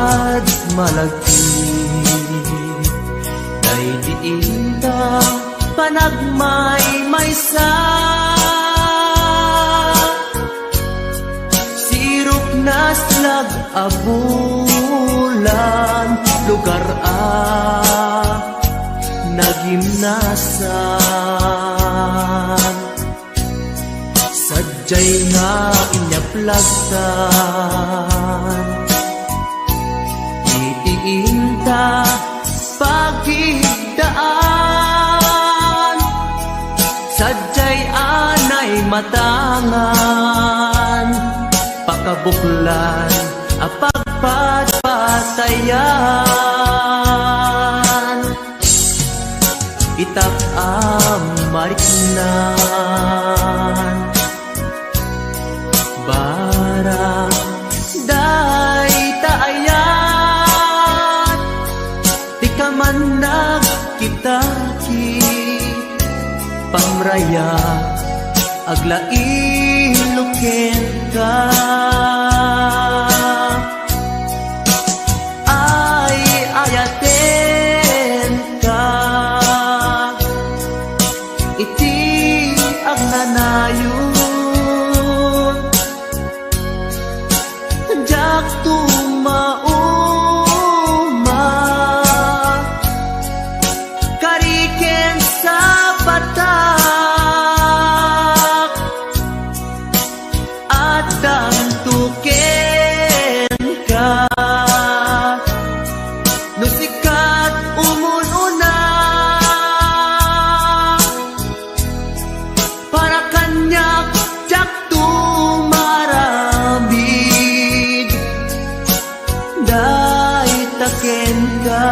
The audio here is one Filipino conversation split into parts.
Kad Malagip day diinta panagmaymaysa sirok naslag abulan lugar nagimnasan sadyay nga inyaplagtan itiinta pagigdaan sadyay anay matangan pakabuklan apagpatpatayan itak mariknan barang day taayat di ka man nagkitaki pamraya agla ILOCAN ka ay ayaten ka iti ang nanayon jak tumauma kariken sa batak at dantuken ka nusikat umununa para kanyak jak tumarambid day taken ka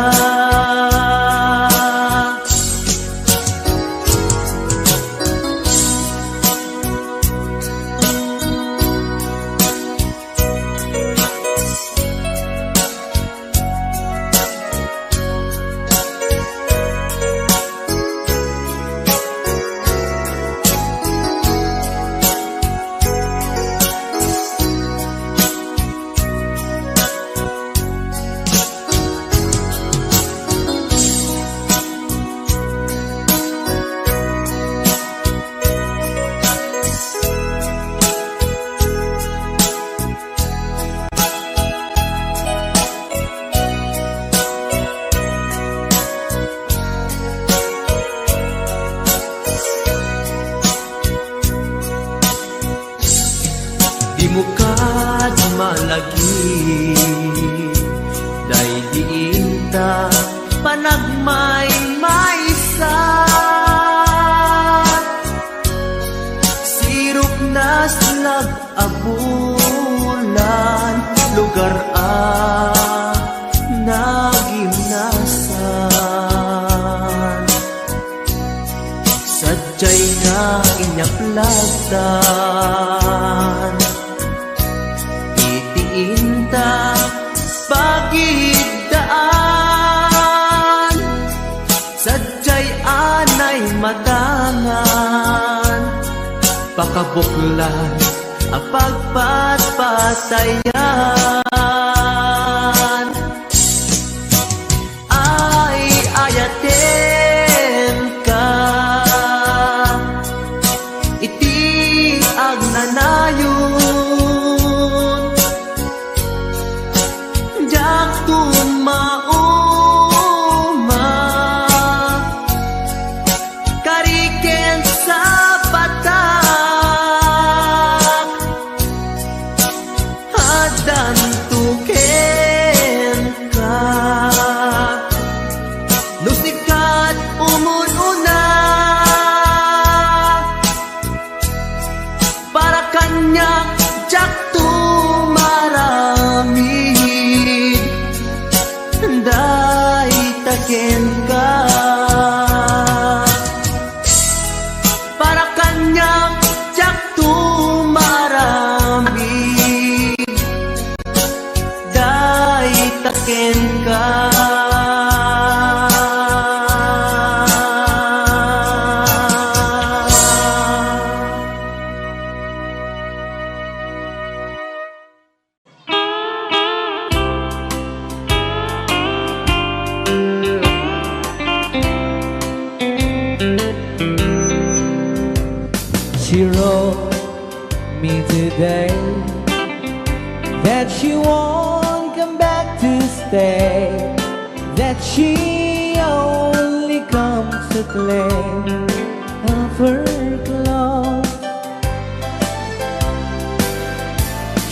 di mo Kad Malagip day diinta panagmaymaysa sirok naslag abulan lugar nagimnasan sadyay nga inyaplagtan itiinta pagigdaan sadyay anay matangan pakabuklan apagpatpatayan ay ayaten ka iti ang nanayon jak tumauma kariken sa batak hadan tuken ka nusikat umununa para kanyak jak tumaramid day taken ka para kanyak jak tumaramid day taken ka today that she won't come back to stay, that she only comes to claim of her clothes.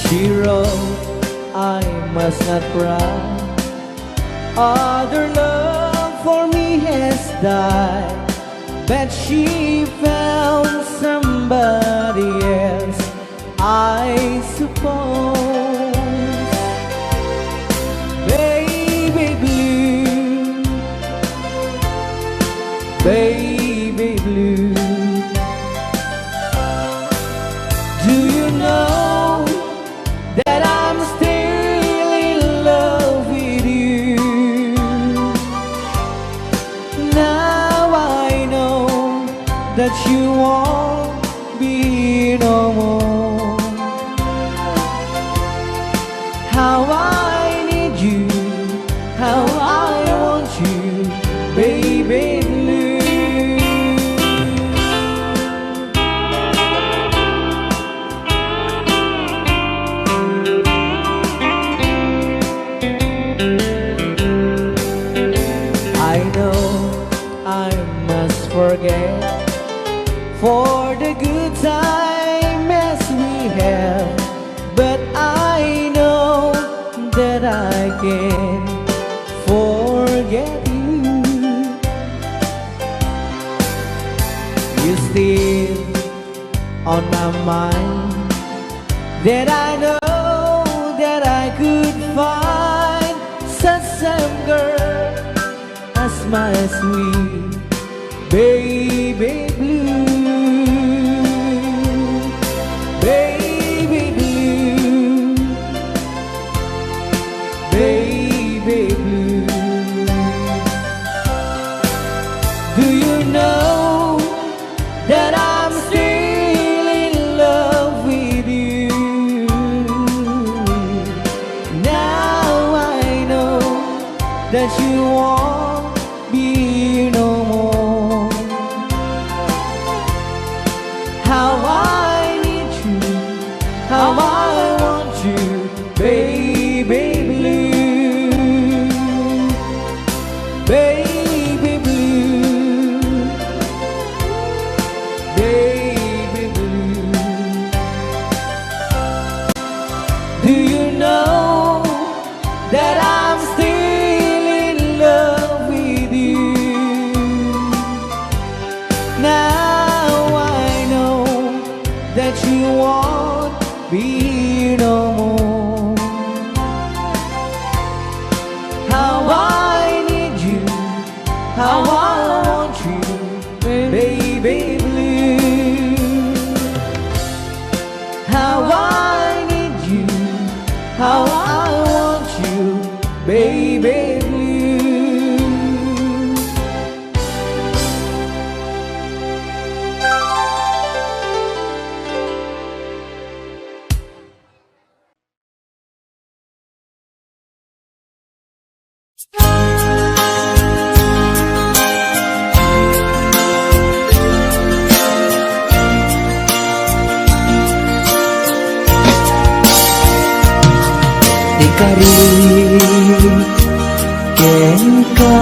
She wrote, I must not cry, other love for me has died, but she found somebody else, I suppose. Baby blue, baby blue, do you know that I'm still in love with you? Now I know that you won't be no more. How I need you, how I want you, baby blue. I know I must forget for the good time as we have, but I know that I can forget you. You're still on my mind, that I know that I could find such a girl as my sweet baby blue. Baby blue, baby blue, do you know that I'm still in love with you? Now I know that you won't be no more. How I need you, how I want you, baby blue, baby blue, baby blue. Do you know that I'm still in love with you? Now I know that you won't be no more. How I need you, how I want you, baby blue. How I need you, how I want you, baby blue. Ikarik Kenka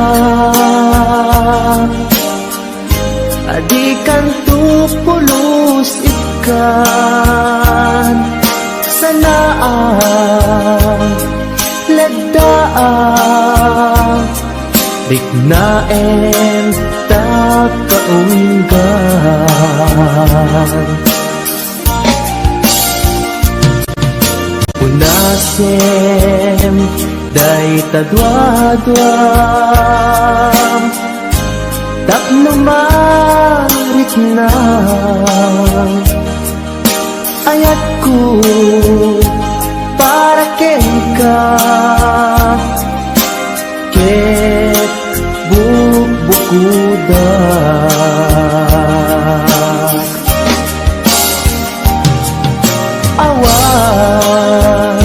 adikan tupulos ikan sanaan lagdaan bignaen takaunggan unasem day tadwadwam tapno marit na ayat ko para kenka ket bukuda awan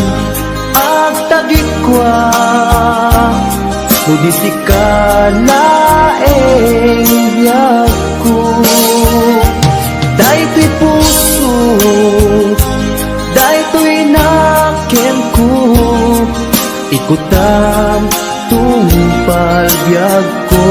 agtagikwa mudisika laeng biyag ko dahil puso ikutam tungpal biyag ko.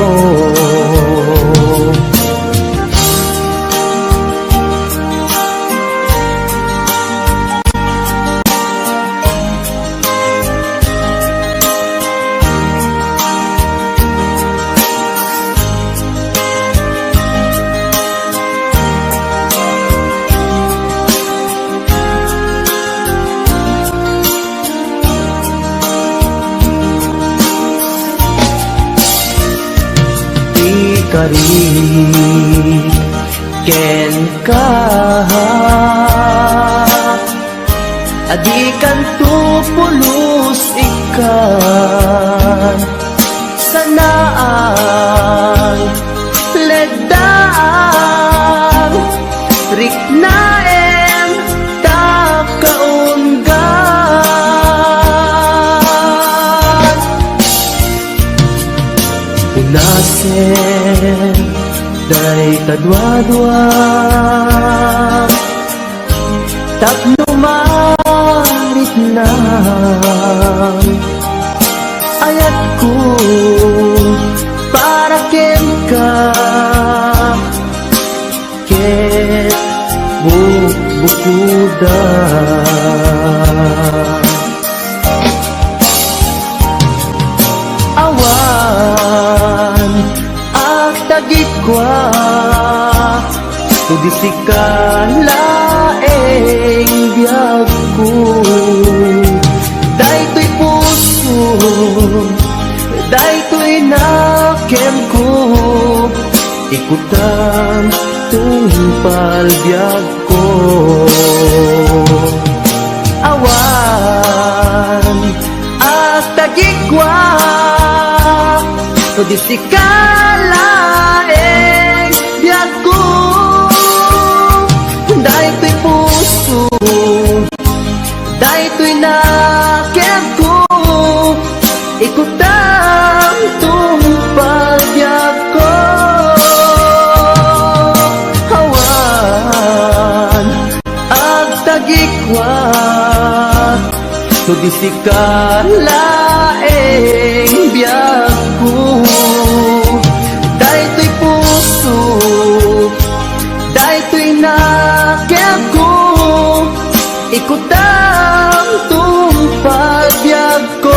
Ikarik Kenka adikan tu pulus ikan sanaan ledaan riknaem takaunggan unasen day kadwa-dwa tapno marit na ayat ko para kenka ket bukuda awan at tagikwa tudisikan laeng biyag ko daytoy puso daytoy nakem ko ikutam tungpal biyag ko awan at tagikwa tudisikan laeng biyag ko daytoy puso daytoy nakem ko ikutam tungpal biyag ko awan ag tagikwa tudisikan laeng biyag ko daytoy puso daytoy nakem ko ikutam tungpal biyag ko.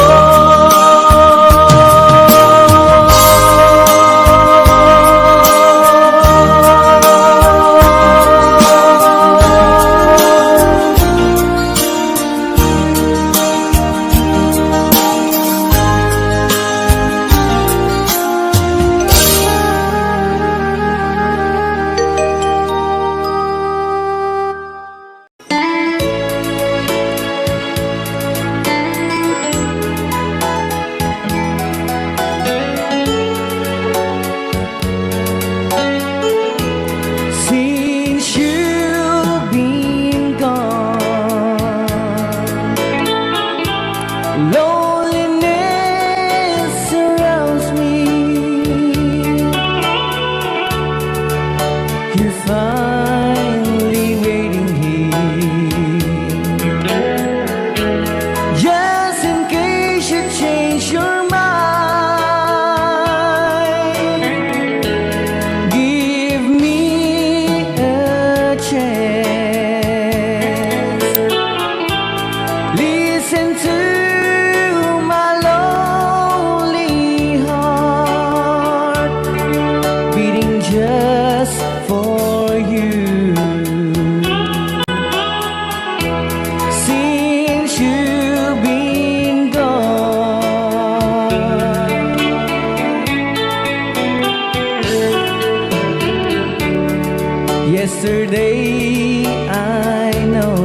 Yesterday I know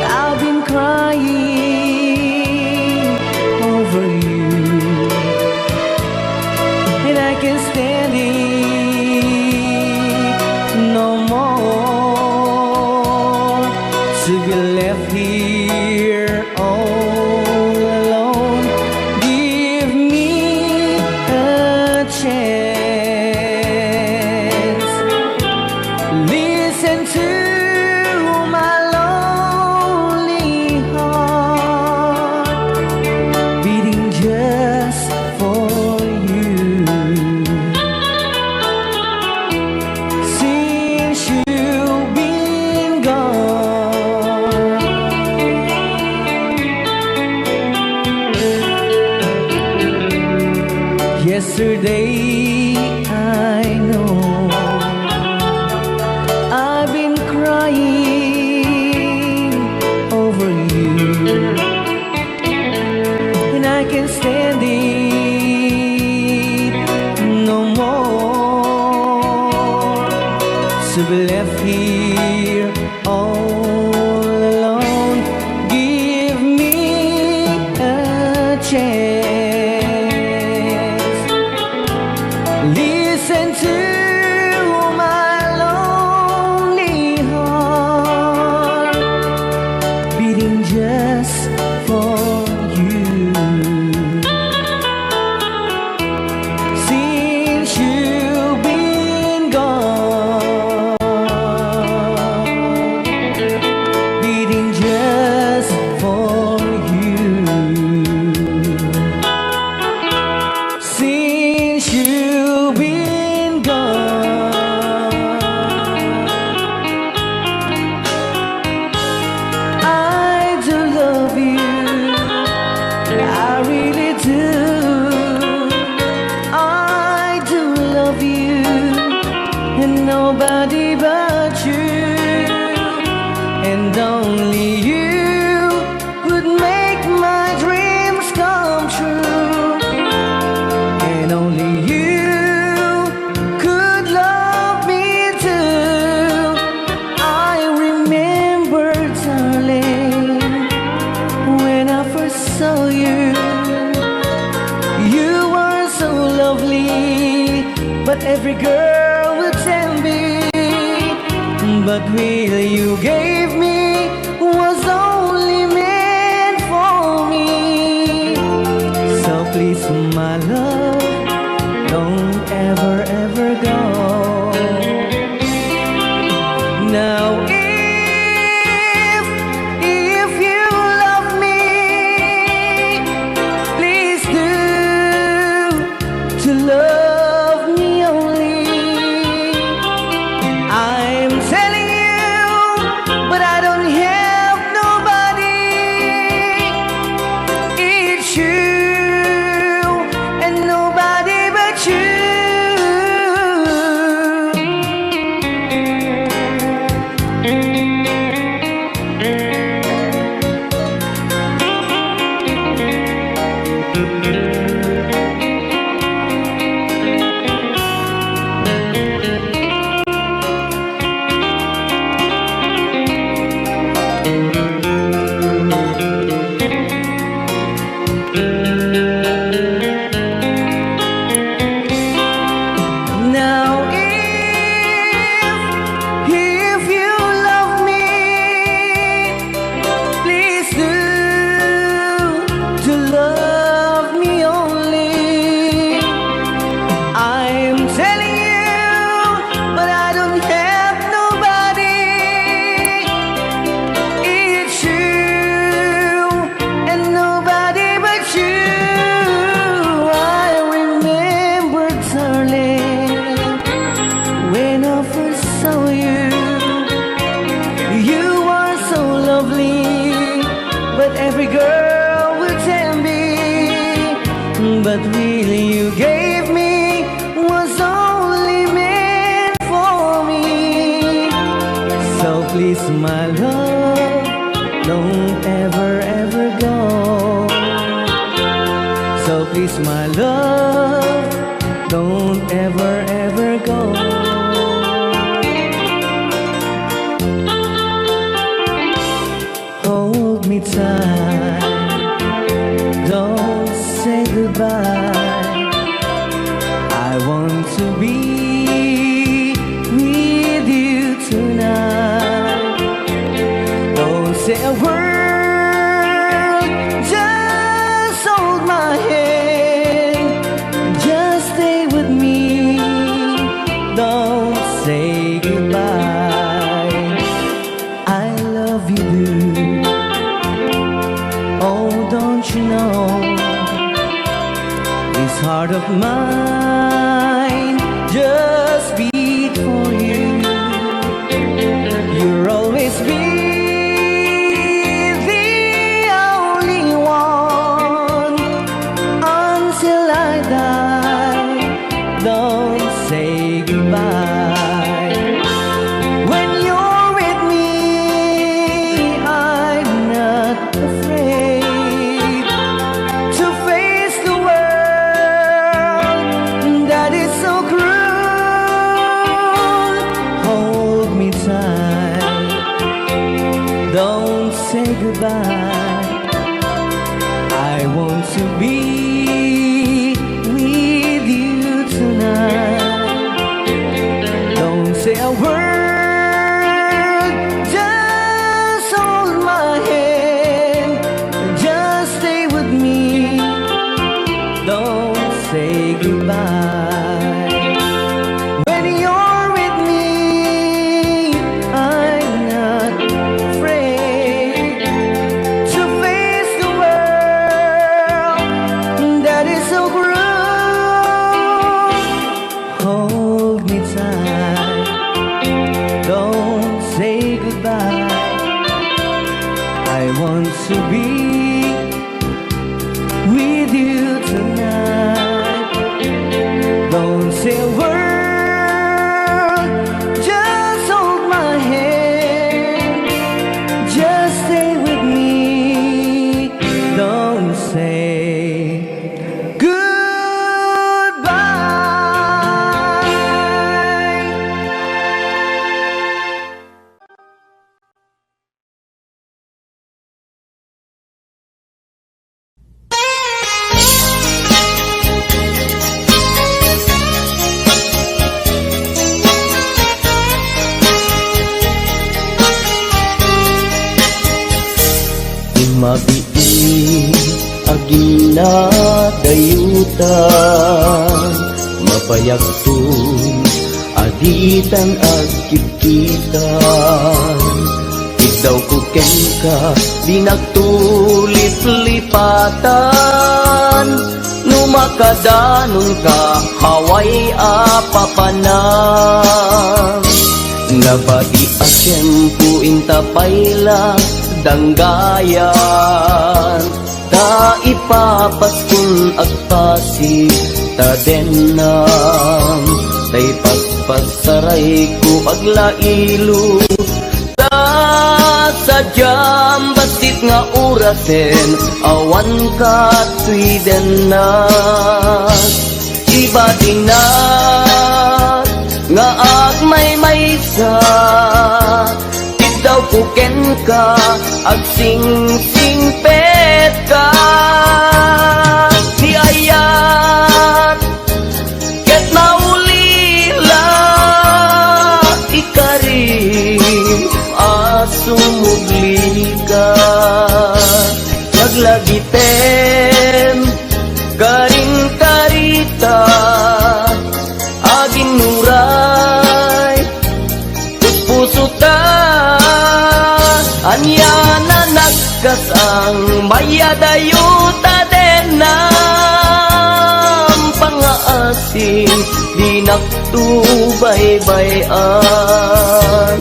I've been crying over you, and I can't stand it no more to be left here all alone. Give me a chance. Yesterday I know I've been crying over you, and I can't stand it no more to be left here all alone. Give me a chance, listen to my lonely heart beating just for you. Since you've been gone, beating just for you. Since you've been gone, I do love you, I really do. I do love you, and nobody but you, and only you would make my dreams come true, and only you could love me too. I remember, darling, when I first saw you, you were so lovely, but every girl would tell me, but will you gave me was only meant for me. So please, my love, don't ever, ever go. Now if you love me, please do to love me only. I'm telling you, but I don't have nobody. It's you and nobody but you. Now if you love me, please do to love me only. I'm telling you, but I don't have nobody. It's you and nobody but you. I remember, darling, when I first saw you, you were so lovely, but every girl would tell me, but really you gave me was only meant for me. So please, my love, don't ever, ever go. So please, my love, don't ever, ever go. Hold me tight, don't say goodbye. I want to be with you tonight. Don't say a word, just hold my hand, just stay with me. Don't say goodbye. I love you, dude. Oh, don't you know, this heart of mine just beat for you. You'll always be the only one until I die. to be with you tonight. Don't say a word, just hold my hand, just stay with me. Don't say goodbye. When you're with me, I'm not afraid to face the world that is so cruel. Hold me tight, don't say goodbye. I want to be with you tonight. Don't say a word, just hold my hand, just stay with me. Don't say goodbye. Mabii agina dayutan, mapayagtun aditan agkititan. Ikaw ko kenka di nagtulip-lipatan, numakadanon ka haway apapanang. Nabati asyempu intapayla danggayan, ta ipapaskun agpasi ta denam, tay pagpasaray ko aglailo, ta sadyam basit nga urasen, awan ka tuidenas. Iba dinat nga agmay-maysa, daw ko kenka ag sing-singpet ka. Ni ayat ket naulila ikarim asumugli ka. Naglagitem karing karita agin nuray puso ta. Anya na nagkasang mayadayuta denam, pangaasin di naktubaybayan.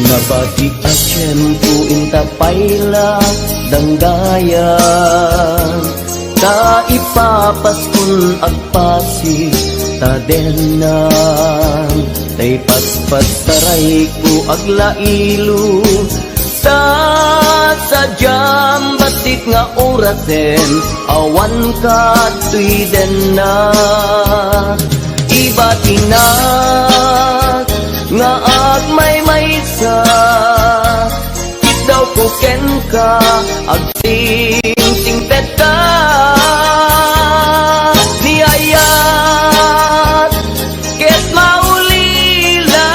Nabati asyempu intapayla danggayan, ta ipapaskun agpasi ta denam, tay paspasaray ko aglailo, ta sadyam basit nga orasen, awan ka tuidenas. Iba tinat nga agmay-maysa, daw ko kenka ag sing-singpet ka. Ni ayat ket maulila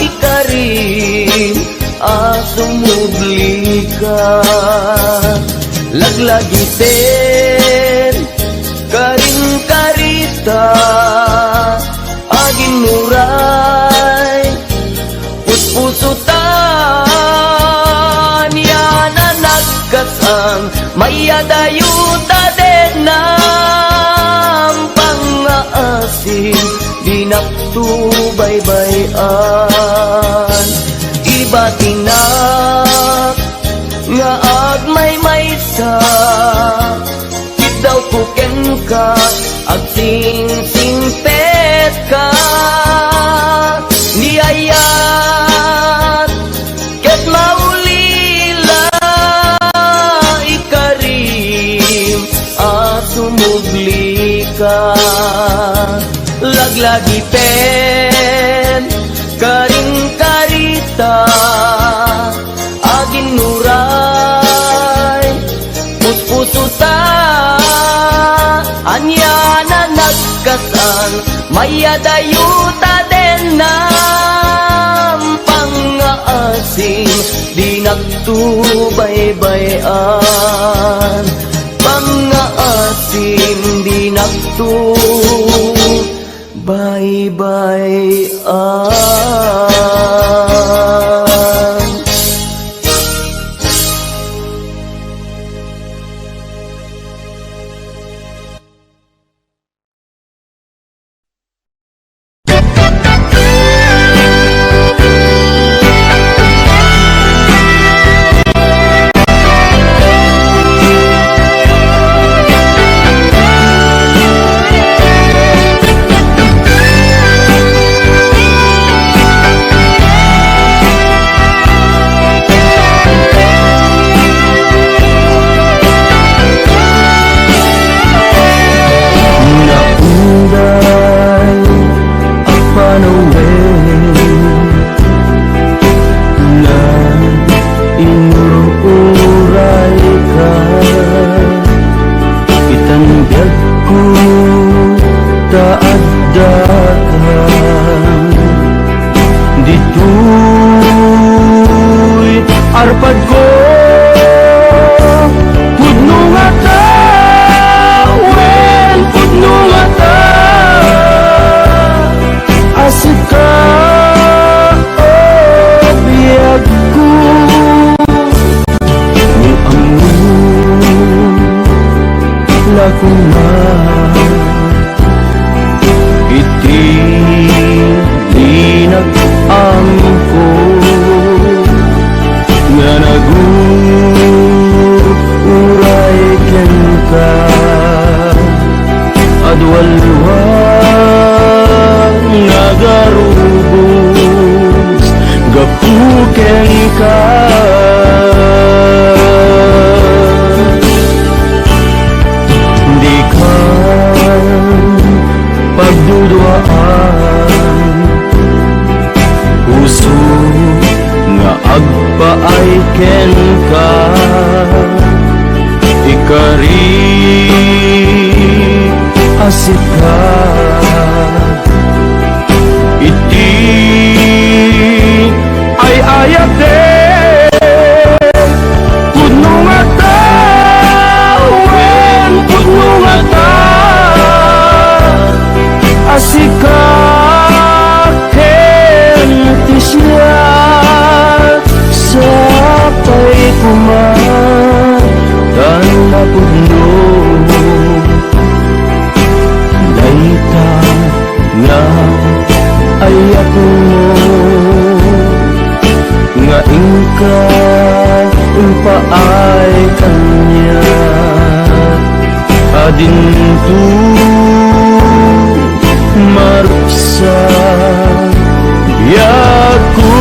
ikarim asumugli ka. Laglagiten karing karita agin muray puspusutan, yan na nagkasang mayadayuta denam, pangaasin di naktubaybayan. Iba tinak nga agmay-maysa, daw ko kenka ag sing-singpet Malagipen karing karita agin nuray puspusuta anya na nagkasan mayadayuta den nam pangaasim di nagtubaybayan pangaasim di nagtubaybayan. Ikarik Kenka Ikarik asika iti ay ayate puno mata wen puno mata asika kenti siya sapay kuman dan napuno naita nga ayak mo nga ingka umpaay kanya adin tu maruksa yaku.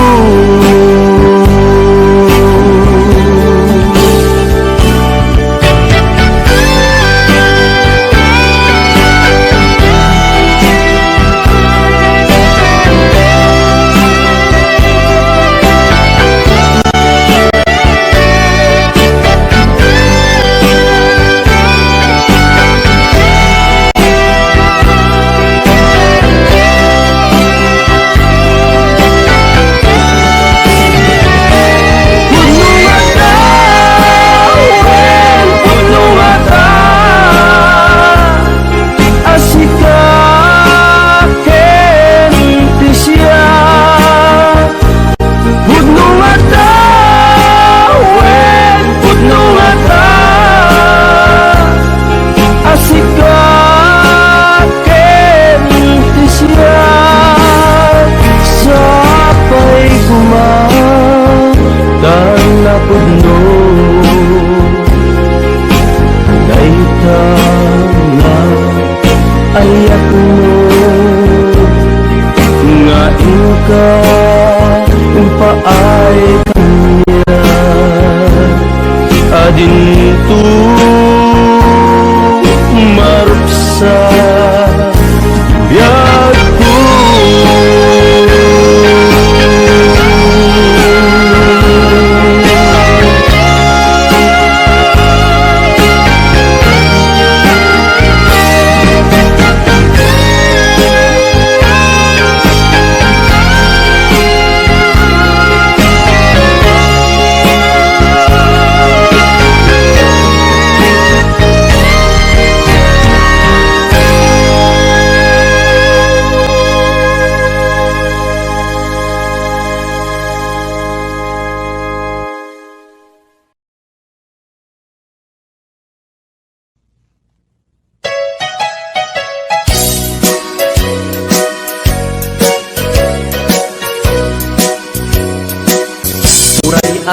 Ayak mo nga ingka umpaay kanya adin tu maruksa biyak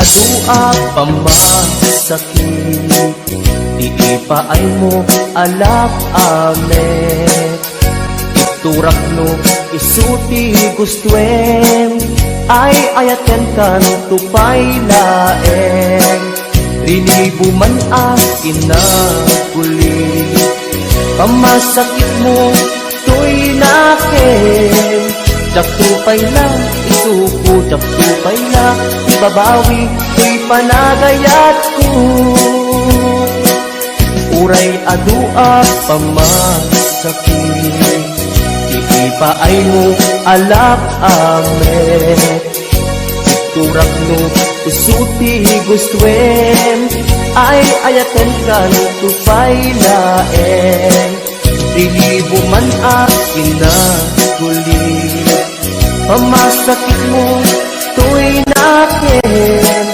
adua pamasakit, iipaay mo alap ame. Iturak no isuti gustuen, ay ayaten kan tupay laeng. Rinibo man akin na kuli, pamasakit mo to'y nakin. Jaktupay na isuko, jaktupay na ibabawi, to'y panagayat ko. Uray adua pamasakit, iipaay mo alap amet. Turak no isuti gustuen, ay ayaten kan tupay laeng. Rilibo man akin na kuli, pamasakit mo to'y nakin.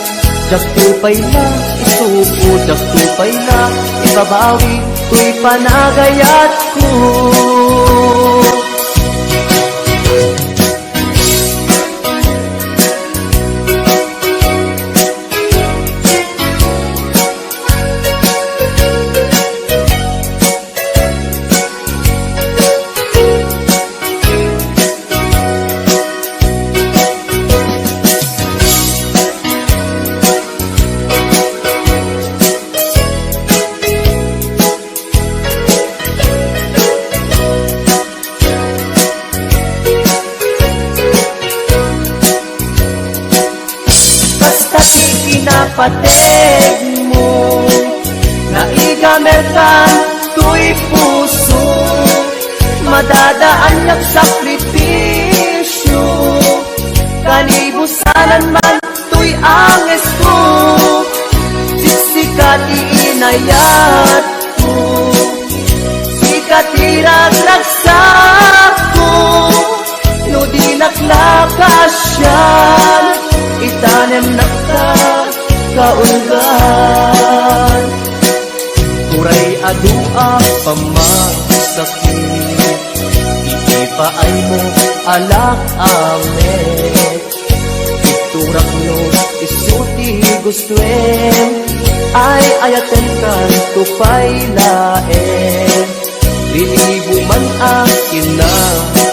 Jaktupay na isuko, jaktupay na ibabawi, to'y panagayat ko. Pateg mo, naigamerkan to'y puso, madadaan ng sakripisyo. Kanibusanan man to'y anges ko, sikat iinayat ko, sikat iraglagsap ko. No di naklakasyan, itanem nakta kaulgan. Uray adua pamasakit, iipaay mo alak amet. Iturak no isuti gustuen, ay ayaten kan tupay laeng. Rinibo man akin na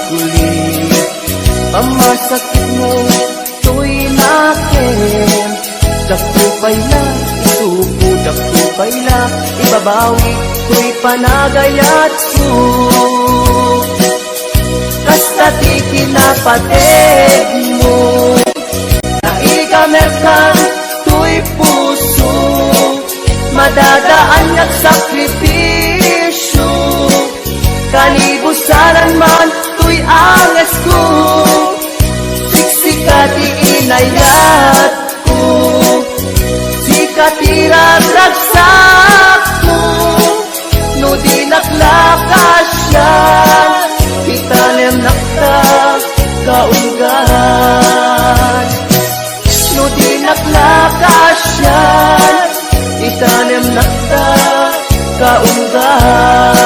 kuli, pamasakit mo to'y nakin. Jaktupay na isuko, jaktupay na ibabawi, to'y panagayat ko. Kasta ti kinapateg mo, naigamerkan to'y puso, madadaan ng sakripisyo. Kanibusanan man to'y anges ko, siksikat iinayat ko, sikat iraglagsap ko. No di naklakasyan, itanem nakta kaulgan. No di naklakasyan, itanem nakta kaulgan.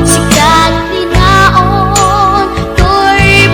Sikat tinaon, to'y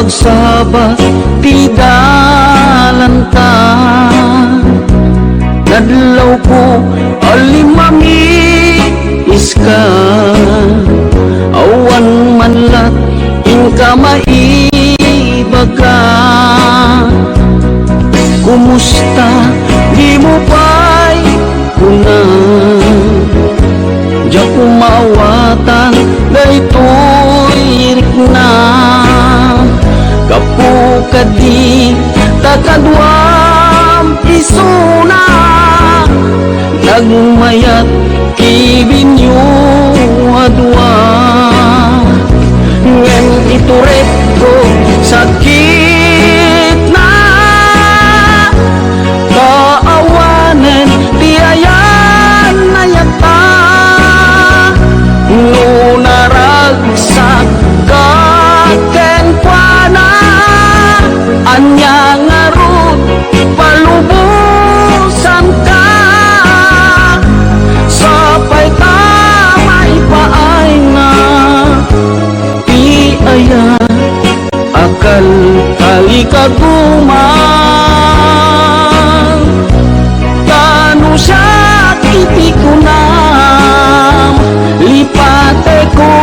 agsabat ti dalanta. Nadlaw ko alimami iska, awan man lat inka maibaga. Kumusta di mo pa'y kuna, diya kumawatan daytoy irik na. Kapu kadi takadwam isuna, nagmayat kibinyo adwa. Ngem ituret ko sakit na, kaawanan tiayan na yata. Nunaragsak kaken pana, anya ngarut palubusan ka. Sapay tamay paay na ti aya, akal kali kaguman. Tanu siya kiti ko na, lipate ko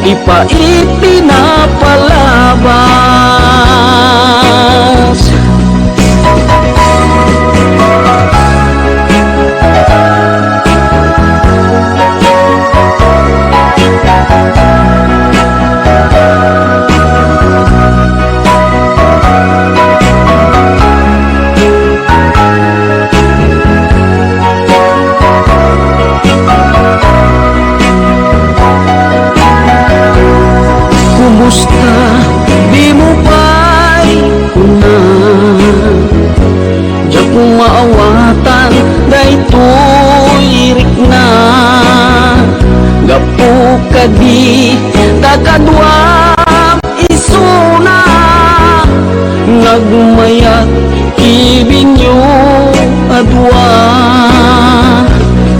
ipaiti na palabas. Kumusta di mo pa'y kuna, diya kumaawatan daytoy irik na. Gapu kadi takadwam isuna, nagmayat kibinyo adwa.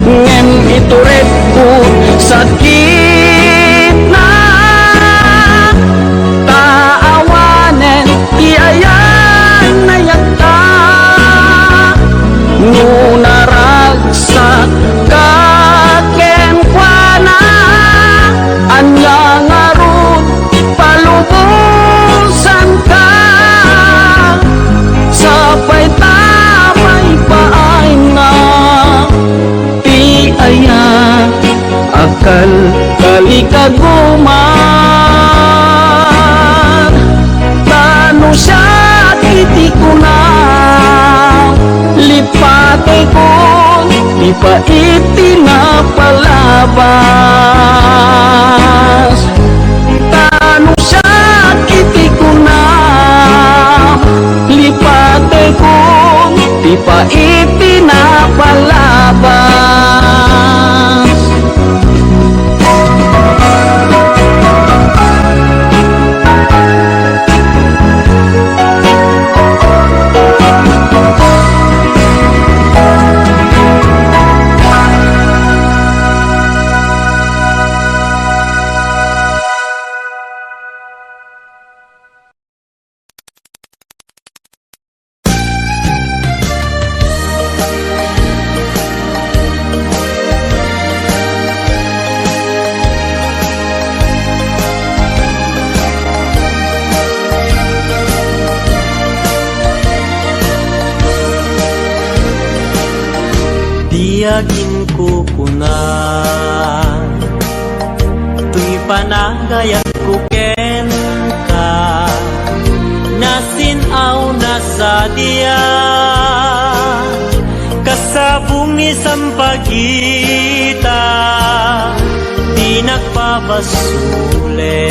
Ngem ituret ko sakit na, taawanen tiayan na yata. Nunaragsak kaken kuana, anya ngarut palubusan ka. Sapay tamay paay na ti aya, akal kali kaguman. Tanu siya kiti ko na, lipate ko ipaiti na palabas. Tanu siya kiti ko na, lipate ko ipaiti na palabas. Tiyagin ko kuna, tuy panagayan ko ken ka. Nasinaw na sa diya, kasabong ni sampagita, di nagpapasule.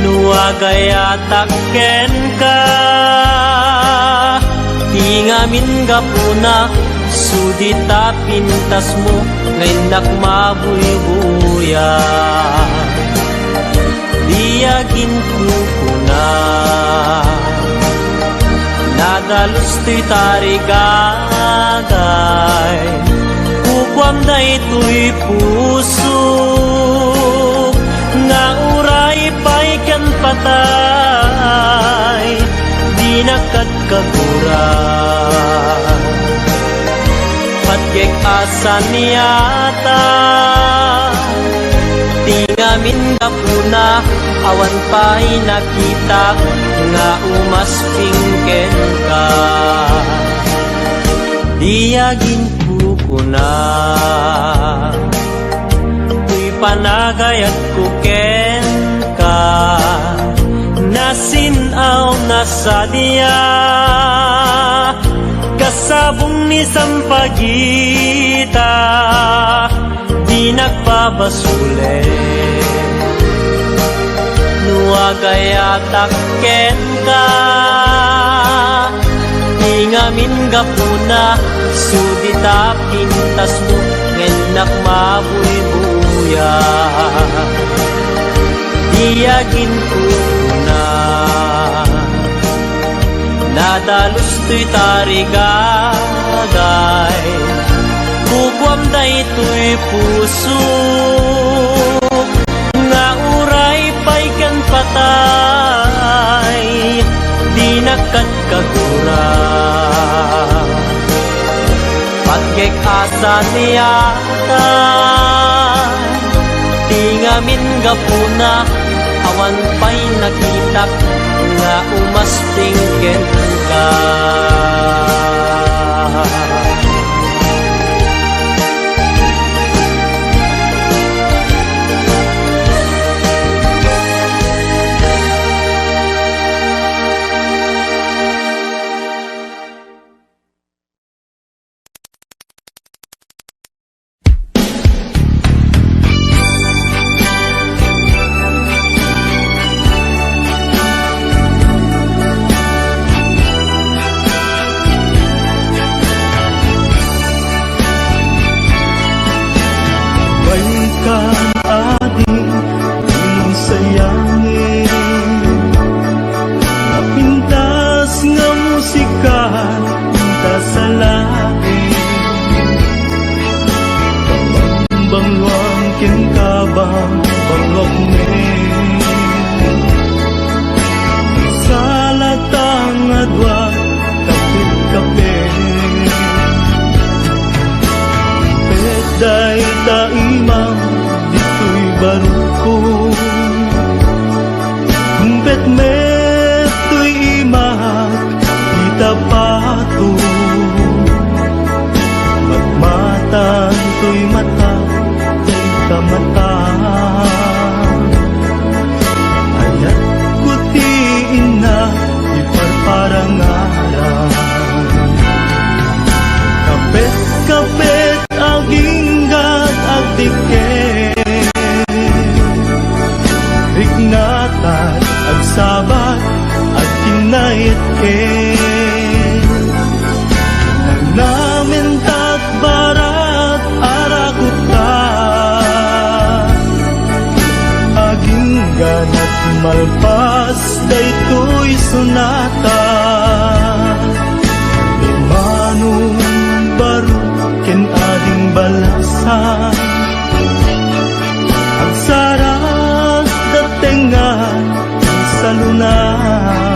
Nuagayatak ken ka, di ngamin gapuna, sudita pintas mo ngayon nakmabuy-buya. Diyagin ko kuna, nadalos to'y tarigagay, kukwam na ito'y puso, nga uray pa'y kan patay, di nakadkagura. Patgek asan niyata, tingamin kapuna, awan pa'y nakita, nga umaspingken ka. Diyagin kukuna, tuy panagayat kuken ka, nasinaw na sa diya, kasabong ni sampagita, di nagpabasule. Nuagayatak ken ka, tingamin gapuna, sudita pintas mo, ngenak mabuy-buya. Diyagin ko na, nadalus to'y tarigagay, kukwam da ito'y puso, nga uray pa'y kan patay, di nakadkagura. Patgek asa niyata, tingamin gapuna, awan pa'y nakitak, nga umaspingken ka. Malpas daytoy sunata, manong baro ken ading balasan, agsaras datengan sa lunan,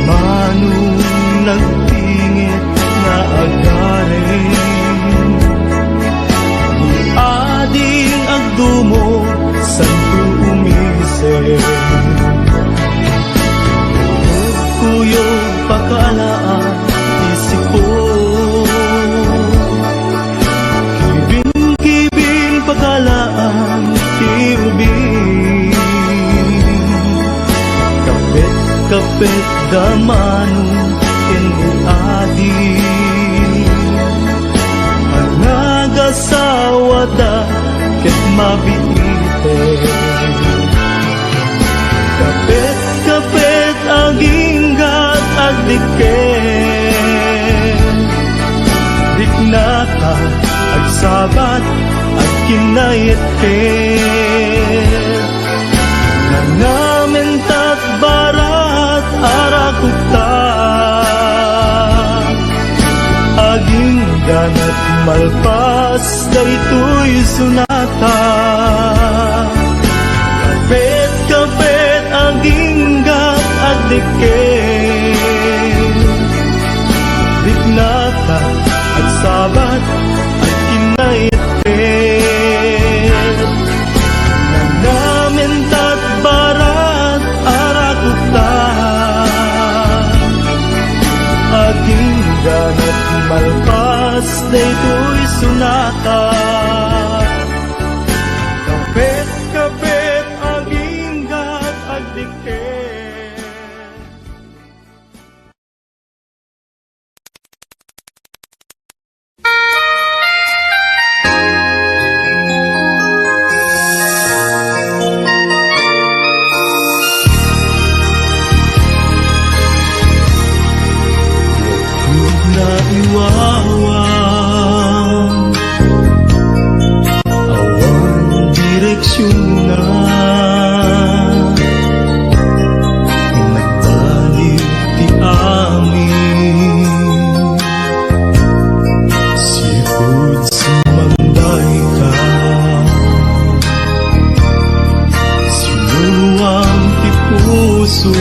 manong nagtingit na agarin, ni ading agdumo santo umisip, kuyog pagkaalaan isip ko, kibin pagkalaan tiubin, kapit damanong kenbuadi, anagasawa da ket mabiite, kapit aginggat agdiken, diknata agsabat at kinayetken, nangamentat barat arakuta, aging ganat malpas daytoy sunata, Kapit ang inggat at dikin, Biknata at sabat at kinaitin, Nanamin tat barat arakuta, Aging ganat malpas daytoy sunata. Kapit ang inggat at dikin. Naiwawan, awan direksyon na, nagbalik di amin, sipod sa manday ka, sinuluang ti puso.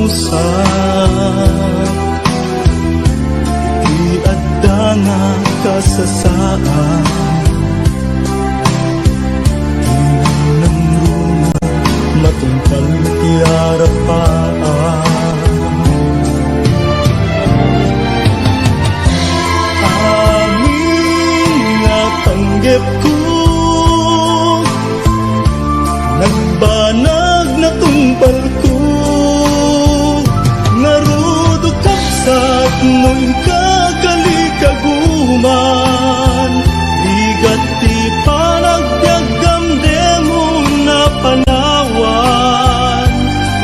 usap iadda nga kasasaan tinang runa matungkal ti arapaan panggep ko nagbanag na tumpal ko ngarudo kapsat no'y kagalikaguman ligat ti panagbiagam demo na panawan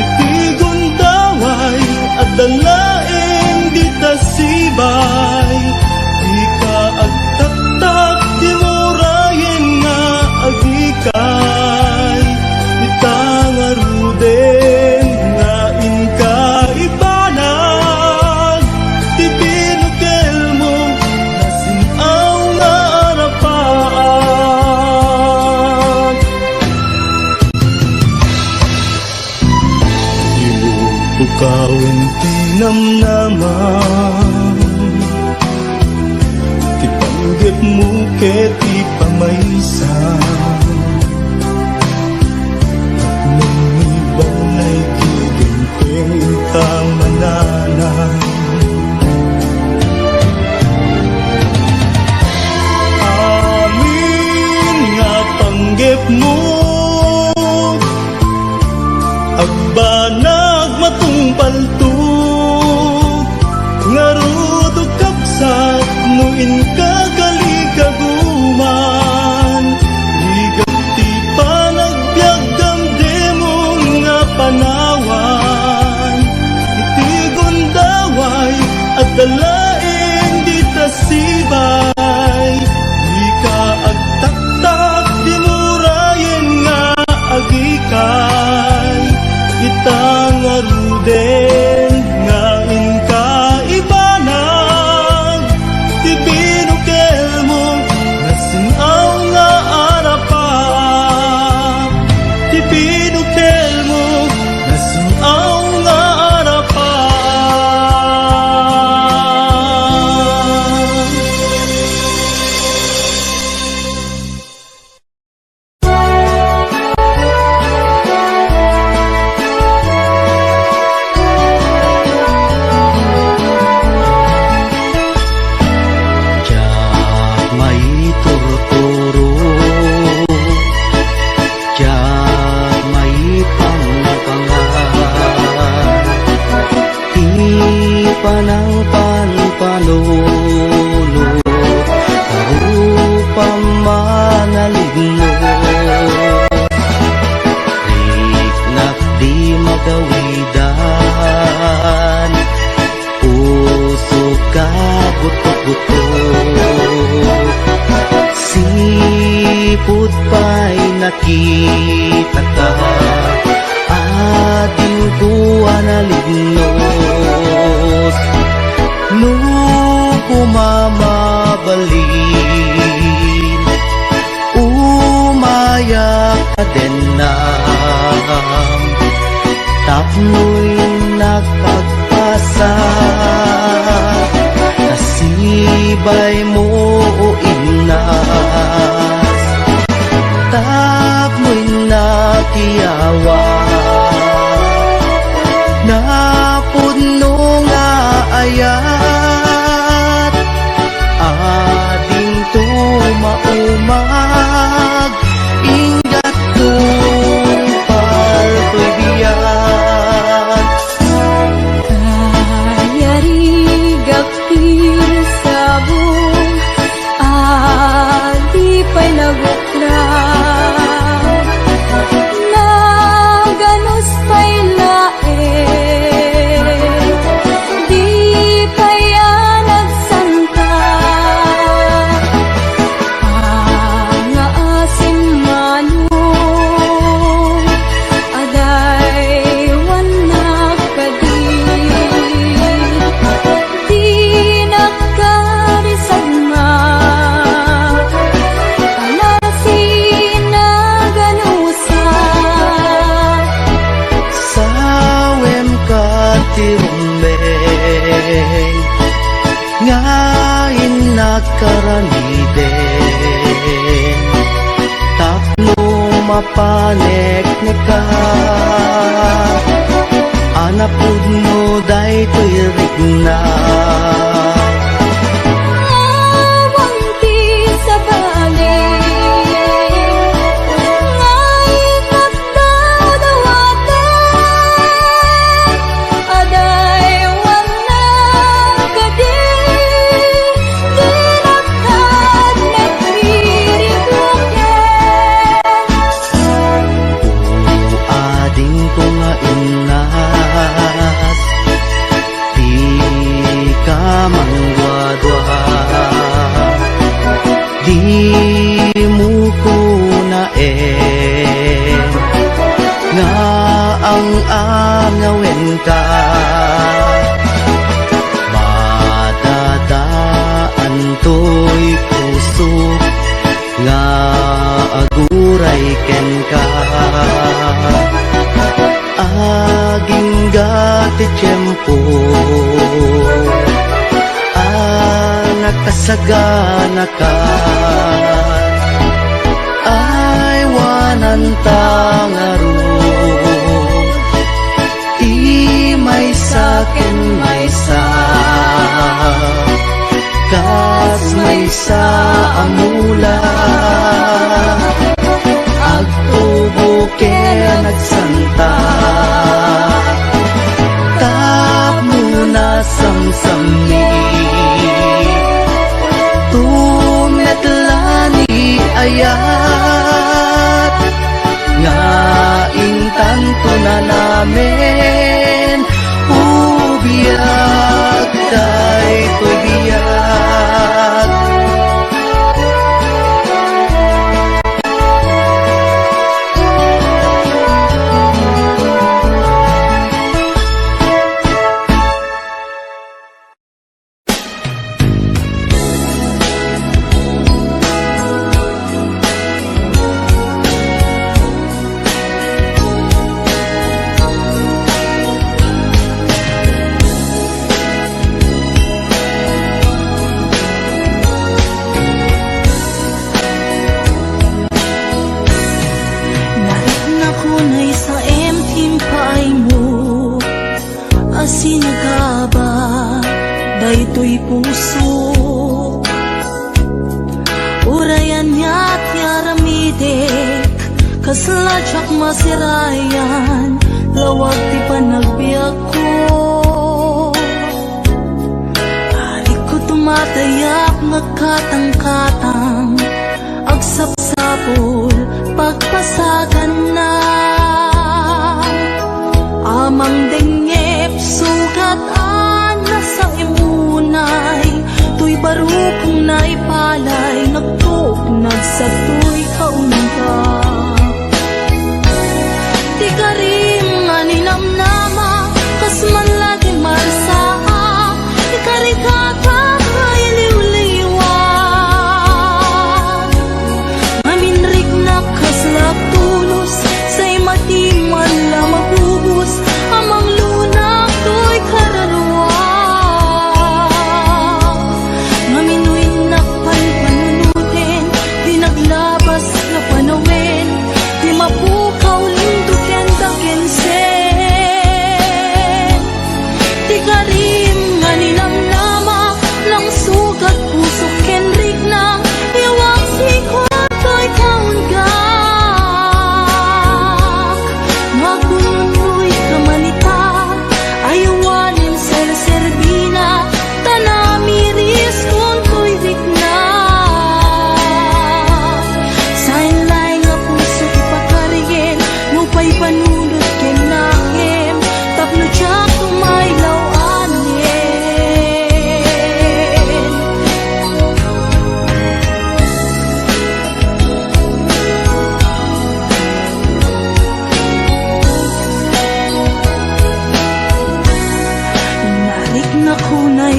iti gundaway at dalaeng di tasibay di ka agtatak di murayen nga agikay itang aruden nga inka ibanag ti binukel mo nasinaw nga arapaan ibukawin ti namnaman ti panggep mo ket ti pamaysa balay kiginteng intang mananan amin nga panggep mo agbanag matungpal to ngarudo kapsat nuin kagalikaguman ligat ti panagbiagam demon nga panawan iti gundaway at dalaeng di tasibay di ka agtaktak di murayen nga agikay itang aruden nga inka ibanag ti binukel mo nasinaw nga arapaan ti binukel mo nasinaw nga arapaan Diyak may turturo, diyak may pangapangan, di panang panpanulo, karupang manaligno, riknak di magawidan, puso ka buto-buto siput pa'y nakita ka ating kuha na lignos nung kumamabalin umayak ka din na tapno'y nakagpasa nasibay mo o inas tapno'y nakiyawa napuno nga ayat ading tumaumag ingat tumpal ko'y biyak Kayarigapir sabong adi pa'y naguklan naganos pa'y lae di pa'y nagsanta nga asin manong aday wanak kadi di nakarisagma mapanek neka anapud mo day tuirik na Awang ti sa balik Ngay katdaw dawaten Aday wanang kadi Dinakad nagririkuken ading ko nga inas di ka mangwadwa di mo ko na nga ang angawin ka madadaan to'y puso nga aguray ken ka aging gati tiyempo nakasagana ka ay wanan tangaro di may sakin may sa kas may sa amula agtubo kaya nagsanta tap muna samsami tumetlani ayat nga intanto na namin ubiyag day tubiyag daytoy puso urayan niya't yaramidek kasladyak masirayan lawag ti panagbiag ko adik ko tumatayak nagkatang-katang agsapsapol pagpasagan na amang dengep sugat sa imunay tuy baro kong naipalay nagtuk nagsatoy kaunta di ka rin nga ninamnama kas man lagi marsaa di ka rin kakakay liwliwan maminrik na kaslap tulos say matiman lang mabubos amang lunak tuy kararwa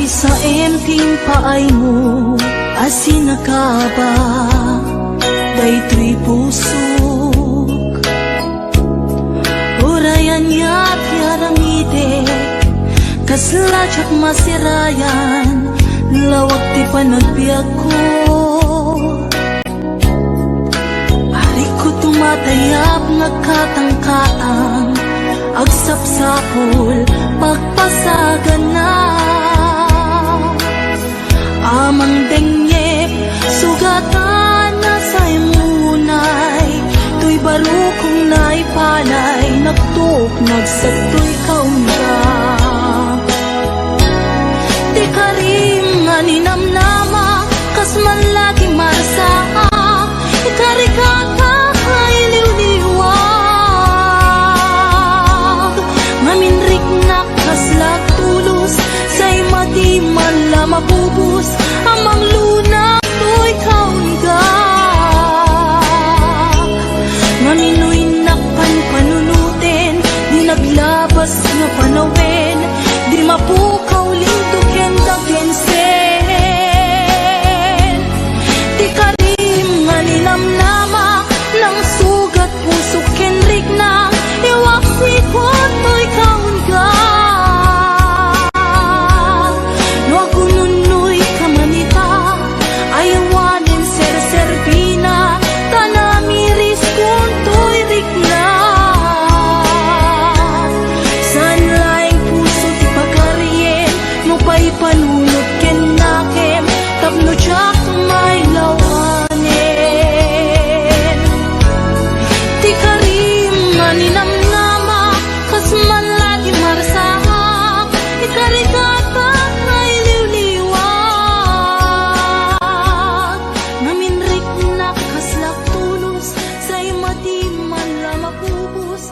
sa empting paay mo asin nakaba daytoy pusok urayan ya't yaramidek kasladyak masirayan lawag ti panagbiag ko ari ko tumatay Tiyap nagkatang-katang agsapsapol pagpasagan na amang dengyep sugatan na sa imunay tuy baro kong naipalay nagtuok nagsatoy kaunga di ka rin nga ninamnama kas man lagi marsa Ikarik Kenka iliw-liwag maminrik na kaslag tulos say madi man la mabubus amang luna to'y kaunga maminoy nakpan panunutin di naglabas nga panawin di mapukaw lintukin dagensen di karim nga ninamnama ng sugat puso kenrik na iwaksi ko to'y kaunga no agununoy kamanita ayawanin ser-serbina tanamiris kun to'y rikna san laing puso ti pagkaryen no pa'y panunod ken nakem tapno tsak may lawanin ti karim nga ninamnama kas man lagi marsahak Ikarik Kenka iliw-liwag naminrik na kaslak tulos say madi man la mapubus